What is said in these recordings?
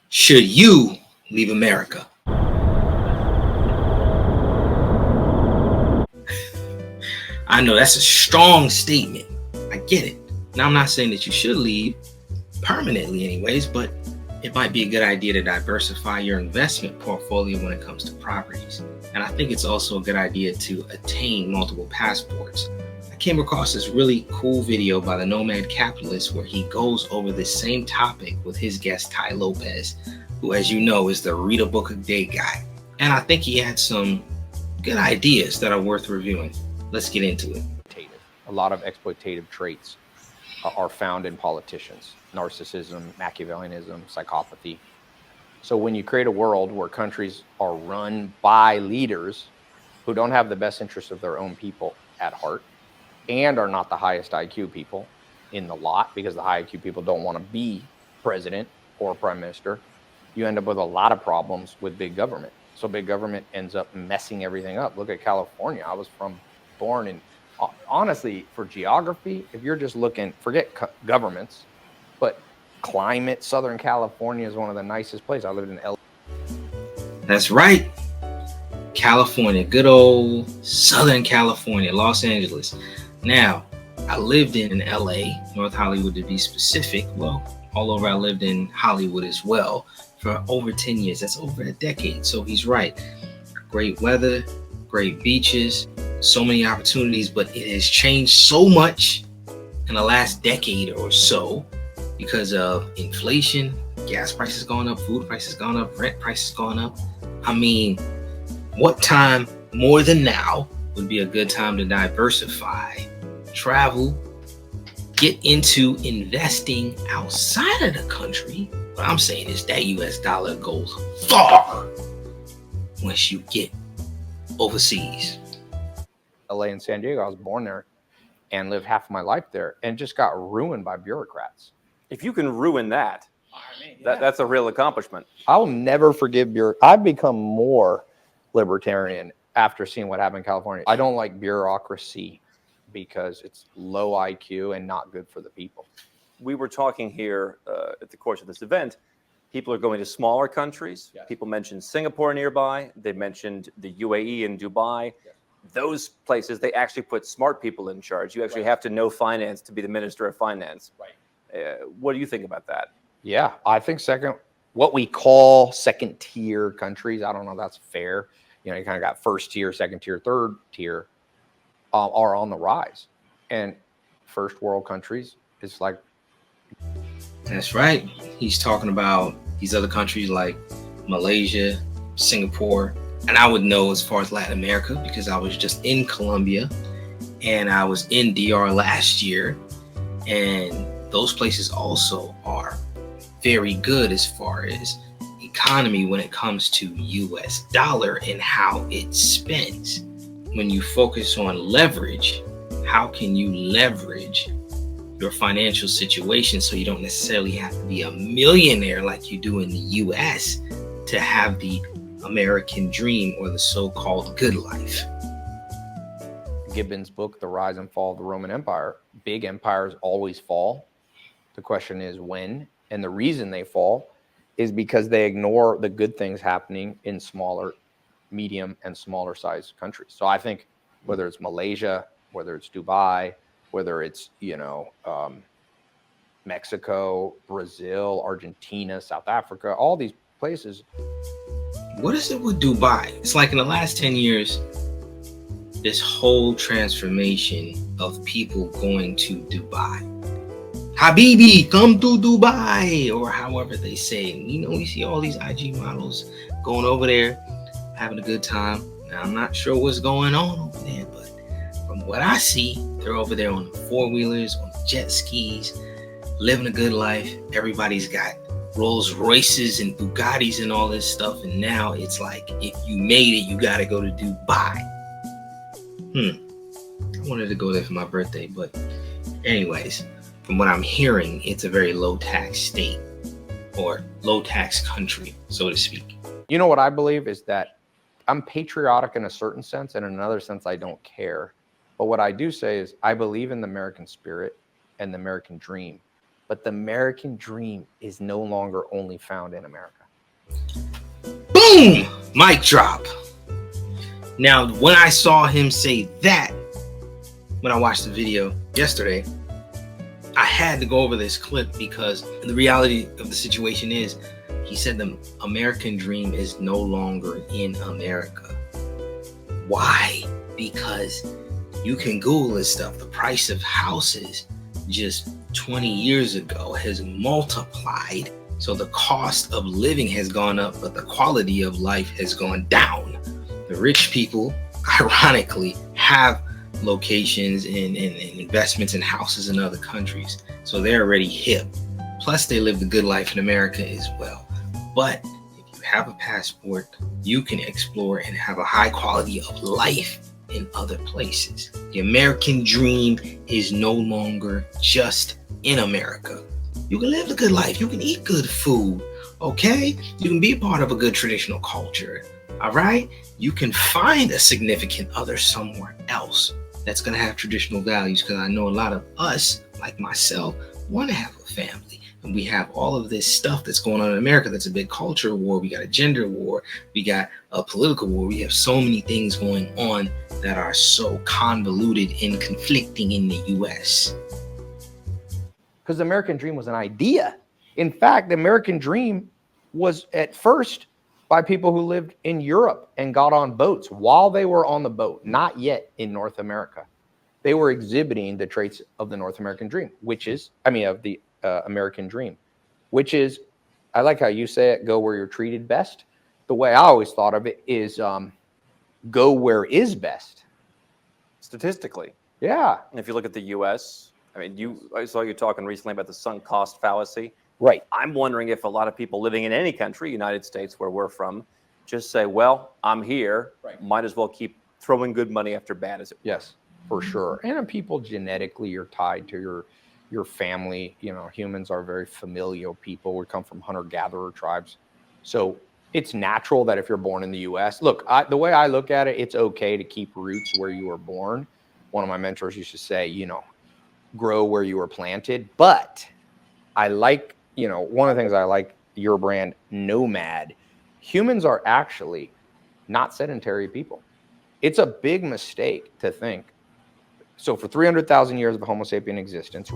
Should you leave America? I know that's a strong statement. I get it. Now, I'm not saying that you should leave permanently anyways, but it might be a good idea to diversify your investment portfolio when it comes to properties. And I think it's also a good idea to attain multiple passports. I came across this really cool video by the Nomad capitalist where he goes over this same topic with his guest Ty Lopez, who, as you know, is the read a book a day guy. And I think he had some good ideas that are worth reviewing. Let's get into it. A lot of exploitative traits are found in politicians: narcissism, Machiavellianism, psychopathy. So when you create a world where countries are run by leaders who don't have the best interests of their own people at heart and are not the highest IQ people in the lot, because the high IQ people don't want to be president or prime minister, you end up with a lot of problems with big government. So big government ends up messing everything up. Look at California. I was born in, honestly, for geography, if you're just looking, forget governments, but climate, Southern California is one of the nicest places. I lived in LA. That's right. California, good old Southern California, Los Angeles. Now, I lived in LA, North Hollywood to be specific. Well, all over I lived in Hollywood as well for over 10 years. That's over a decade. So he's right. Great weather, great beaches, so many opportunities, but it has changed so much in the last decade or so because of inflation, gas prices going up, food prices going up, rent prices going up. I mean, what time more than now would be a good time to diversify, travel, get into investing outside of the country? What I'm saying is that US dollar goes far once you get overseas. LA and San Diego, I was born there and lived half of my life there and just got ruined by bureaucrats. If you can ruin that, that's a real accomplishment. I'll never forgive I've become more libertarian after seeing what happened in California. I don't like bureaucracy because it's low IQ and not good for the people. We were talking here at the course of this event. People are going to smaller countries. Yes. People mentioned Singapore nearby. They mentioned the UAE and Dubai. Yes. Those places, they actually put smart people in charge. You actually have to know finance to be the minister of finance. Right. What do you think about that? Yeah, I think what we call second tier countries, I don't know if that's fair. You know, you kind of got first tier, second tier, third tier are on the rise. And first world countries, it's like. That's right. He's talking about these other countries like Malaysia, Singapore. And I would know as far as Latin America because I was just in Colombia and I was in DR last year. And those places also are very good as far as economy when it comes to US dollar and how it spends. When you focus on leverage, how can you leverage your financial situation so you don't necessarily have to be a millionaire like you do in the US to have the American dream or the so-called good life? Gibbon's book, The Rise and Fall of the Roman Empire. Big empires always fall. The question is when, and the reason they fall is because they ignore the good things happening in smaller, medium, and smaller sized countries. So I think whether it's Malaysia, whether it's Dubai, whether it's, Mexico, Brazil, Argentina, South Africa, all these places. What is it with Dubai? It's like in the last 10 years, this whole transformation of people going to Dubai. Habibi, come to Dubai, or however they say. We see all these IG models going over there, having a good time. Now, I'm not sure what's going on over there, but from what I see, they're over there on the four-wheelers, on the jet skis, living a good life. Everybody's got Rolls Royces and Bugattis and all this stuff. And now it's like, if you made it, you got to go to Dubai. I wanted to go there for my birthday, but anyways, from what I'm hearing, it's a very low tax state or low tax country, so to speak. You know what I believe is that I'm patriotic in a certain sense, and in another sense, I don't care. But what I do say is I believe in the American spirit and the American dream. but the American dream is no longer only found in America. Boom! Mic drop. Now, when I saw him say that, when I watched the video yesterday, I had to go over this clip because the reality of the situation is, he said the American dream is no longer in America. Why? Because you can Google this stuff. The price of houses just 20 years ago has multiplied. So the cost of living has gone up, but the quality of life has gone down. The rich people, ironically, have locations and investments in houses in other countries. So they're already hip. Plus they live the good life in America as well. But if you have a passport, you can explore and have a high quality of life in other places. The American dream is no longer just in America. You can live the good life. You can eat good food. Okay? You can be a part of a good traditional culture. All right? You can find a significant other somewhere else that's going to have traditional values, because I know a lot of us, like myself, want to have a family. And we have all of this stuff that's going on in America that's a big culture war. We got a gender war. We got a political war. We have so many things going on that are so convoluted and conflicting in the U.S. Because the American dream was an idea. In fact, the American dream was at first by people who lived in Europe and got on boats while they were on the boat, not yet in North America. They were exhibiting the traits of the North American dream, of the American dream, which is, I like how you say it, go where you're treated best. The way I always thought of it is go where is best. Statistically. Yeah. And if you look at the U.S., I saw you talking recently about the sunk cost fallacy. Right. I'm wondering if a lot of people living in any country, United States, where we're from, just say, well, I'm here, right, might as well keep throwing good money after bad, as it were. Yes, for sure. And people genetically are tied to your family. You know, humans are very familial people. We come from hunter-gatherer tribes. So it's natural that if you're born in the U.S., look, the way I look at it, it's okay to keep roots where you were born. One of my mentors used to say, grow where you were planted. But I like, one of the things I like, your brand, Nomad. Humans are actually not sedentary people. It's a big mistake to think. So for 300,000 years of Homo sapien existence.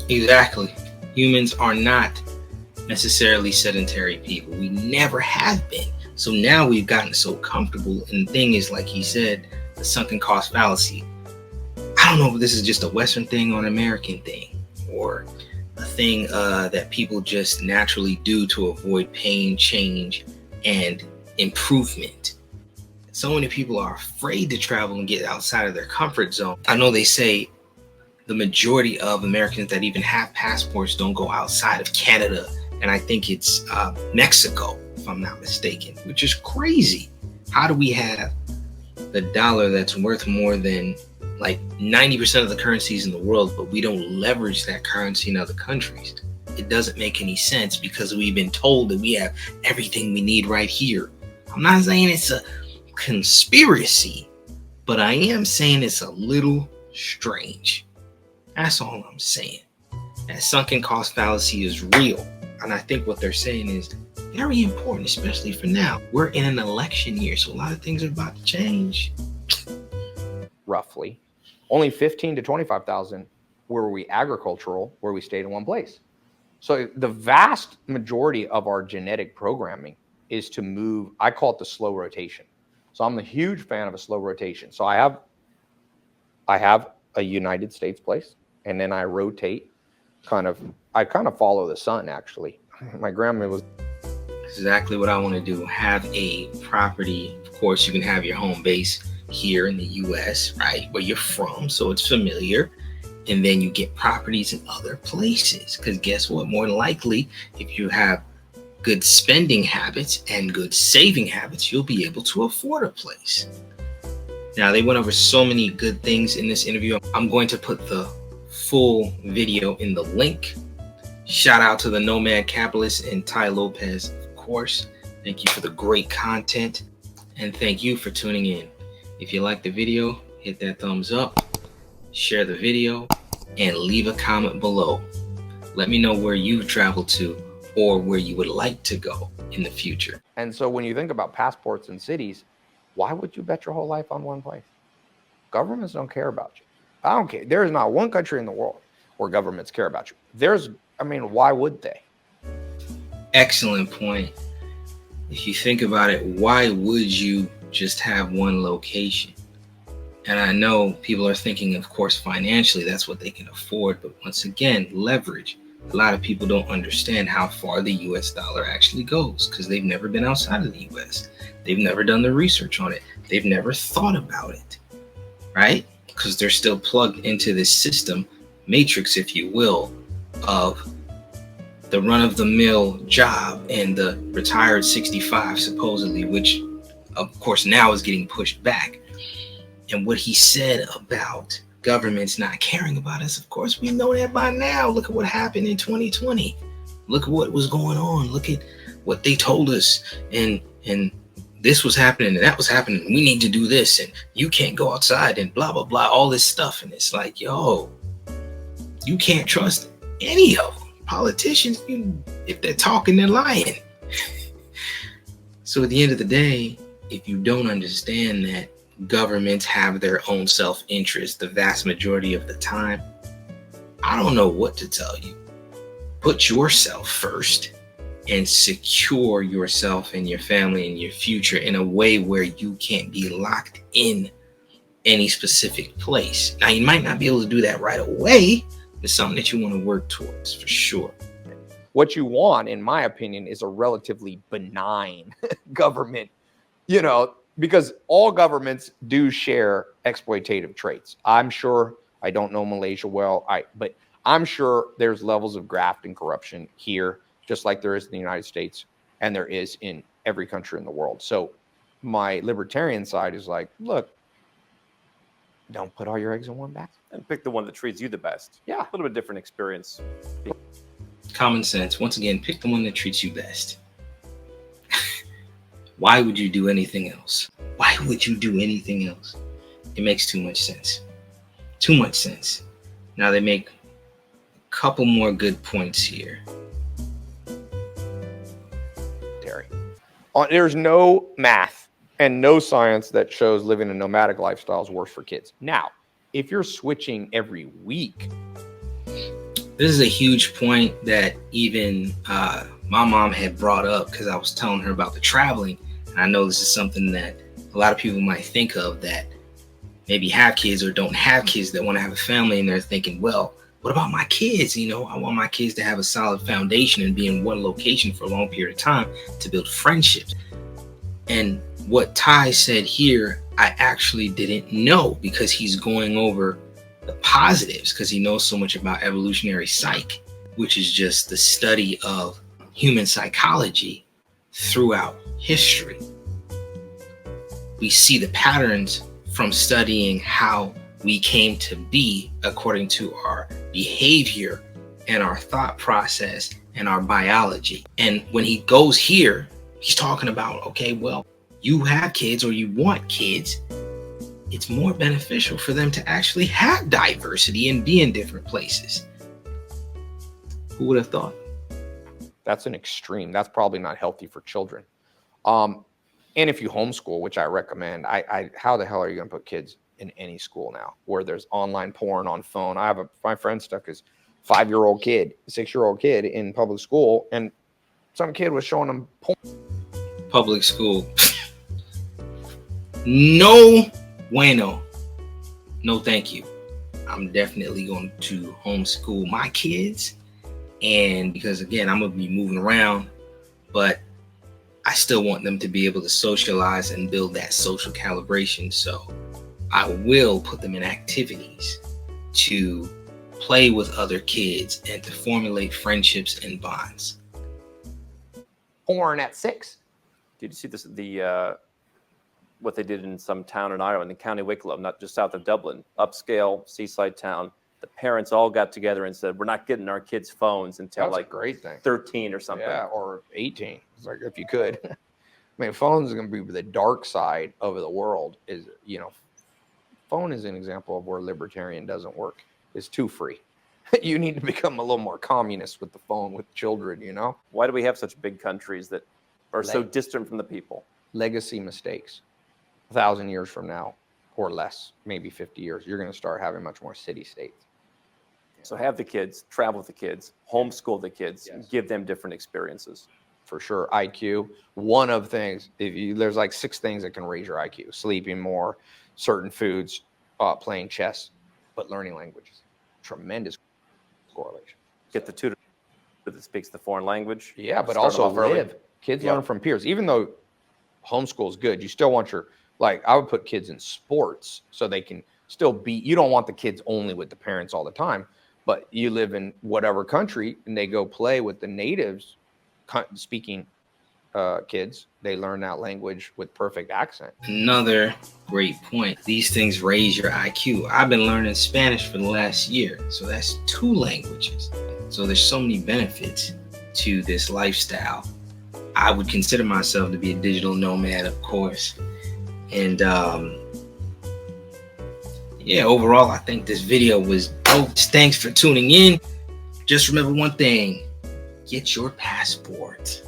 Exactly. Humans are not necessarily sedentary people. We never have been. So now we've gotten so comfortable. And the thing is, like he said, the sunken cost fallacy. I don't know if this is just a Western thing or an American thing, or a thing that people just naturally do to avoid pain, change, and improvement. So many people are afraid to travel and get outside of their comfort zone. I know they say the majority of Americans that even have passports don't go outside of Canada, and I think it's Mexico, if I'm not mistaken, which is crazy. How do we have the dollar that's worth more than like 90% of the currencies in the world, but we don't leverage that currency in other countries? It doesn't make any sense because we've been told that we have everything we need right here. I'm not saying it's a conspiracy, but I am saying it's a little strange. That's all I'm saying. That sunken cost fallacy is real. And I think what they're saying is very important, especially for now. We're in an election year, so a lot of things are about to change. Roughly. Only 15 to 25,000 were we agricultural, where we stayed in one place. So the vast majority of our genetic programming is to move, I call it the slow rotation. So I'm a huge fan of a slow rotation. So I have a United States place, and then I rotate I kind of follow the sun, actually. My grandma was exactly what I want to do. Have a property. Of course, you can have your home base here in the US, right, where you're from, so it's familiar. And then you get properties in other places, because guess what? More than likely, if you have good spending habits and good saving habits, you'll be able to afford a place. Now, they went over so many good things in this interview. I'm going to put the full video in the link. Shout out to the Nomad Capitalist and Ty Lopez, of course. Thank you for the great content, and thank you for tuning in. If you like the video, hit that thumbs up, share the video, and leave a comment below. Let me know where you've traveled to or where you would like to go in the future. And so when you think about passports and cities, why would you bet your whole life on one place? Governments don't care about you. I don't care. There is not one country in the world where governments care about you. Why would they? Excellent point. If you think about it, why would you just have one location? And I know people are thinking, of course, financially, that's what they can afford. But once again, leverage. A lot of people don't understand how far the US dollar actually goes because they've never been outside of the US. They've never done the research on it. They've never thought about it, right? Because they're still plugged into this system, matrix, if you will, of the run-of-the-mill job and the retired 65, supposedly, which, of course, now is getting pushed back. And what he said about governments not caring about us, of course, we know that by now. Look at what happened in 2020. Look at what was going on. Look at what they told us. And this was happening and that was happening. We need to do this and you can't go outside and blah, blah, blah, all this stuff. And it's like, yo, you can't trust any of them. Politicians, if they're talking, they're lying. So at the end of the day, if you don't understand that governments have their own self-interest the vast majority of the time, I don't know what to tell you. Put yourself first and secure yourself and your family and your future in a way where you can't be locked in any specific place. Now, you might not be able to do that right away. It's something that you want to work towards for sure. What you want, in my opinion, is a relatively benign government, because all governments do share exploitative traits. I'm sure, I don't know Malaysia well, but I'm sure there's levels of graft and corruption here, just like there is in the United States and there is in every country in the world. So my libertarian side is like, look, don't put all your eggs in one basket. And pick the one that treats you the best. Yeah. A little bit different experience. Common sense. Once again, pick the one that treats you best. Why would you do anything else? Why would you do anything else? It makes too much sense. Too much sense. Now they make a couple more good points here. Terry, there's no math and no science that shows living a nomadic lifestyle is worse for kids. Now, if you're switching every week. This is a huge point that even my mom had brought up because I was telling her about the traveling. And I know this is something that a lot of people might think of that maybe have kids or don't have kids that want to have a family. And they're thinking, well, what about my kids? I want my kids to have a solid foundation and be in one location for a long period of time to build friendships. And what Ty said here, I actually didn't know because he's going over the positives because he knows so much about evolutionary psych, which is just the study of human psychology throughout history. We see the patterns from studying how we came to be according to our behavior and our thought process and our biology. And when he goes here, he's talking about, okay, well, you have kids or you want kids. It's more beneficial for them to actually have diversity and be in different places. Who would have thought? That's an extreme. That's probably not healthy for children. And if you homeschool, which I recommend, how the hell are you going to put kids in any school now where there's online porn on phone? My friend stuck his 6-year-old kid in public school, and some kid was showing him porn. Public school. No bueno. No, thank you. I'm definitely going to homeschool my kids. And because, again, I'm going to be moving around, but I still want them to be able to socialize and build that social calibration. So I will put them in activities to play with other kids and to formulate friendships and bonds. Porn at 6. Did you see this? What they did in some town in Ireland, in County Wicklow, not just south of Dublin, upscale seaside town. The parents all got together and said, "We're not getting our kids phones until That's like a great thing. 13 or something." Yeah, or 18. It's like if you could. I mean, phones are going to be the dark side of the world. Phone is an example of where libertarian doesn't work. It's too free. You need to become a little more communist with the phone with children, you know? Why do we have such big countries that are so distant from the people? Legacy mistakes. 1,000 years from now or less, maybe 50 years, you're going to start having much more city states. So have the kids, travel with the kids, homeschool the kids, give them different experiences. For sure. IQ, one of things, there's like 6 things that can raise your IQ: sleeping more, certain foods, playing chess, but learning languages. Tremendous correlation. Get the tutor that speaks the foreign language. Yeah, but Start also them off early. live. Kids learn from peers. Even though homeschool is good, you still want your, like, I would put kids in sports so they can still be, you don't want the kids only with the parents all the time, but you live in whatever country and they go play with the natives speaking kids. They learn that language with perfect accent. Another great point. These things raise your IQ. I've been learning Spanish for the last year, so that's 2 languages. So there's so many benefits to this lifestyle. I would consider myself to be a digital nomad, of course. And yeah, overall, I think this video was dope. Thanks for tuning in. Just remember one thing: get your passport.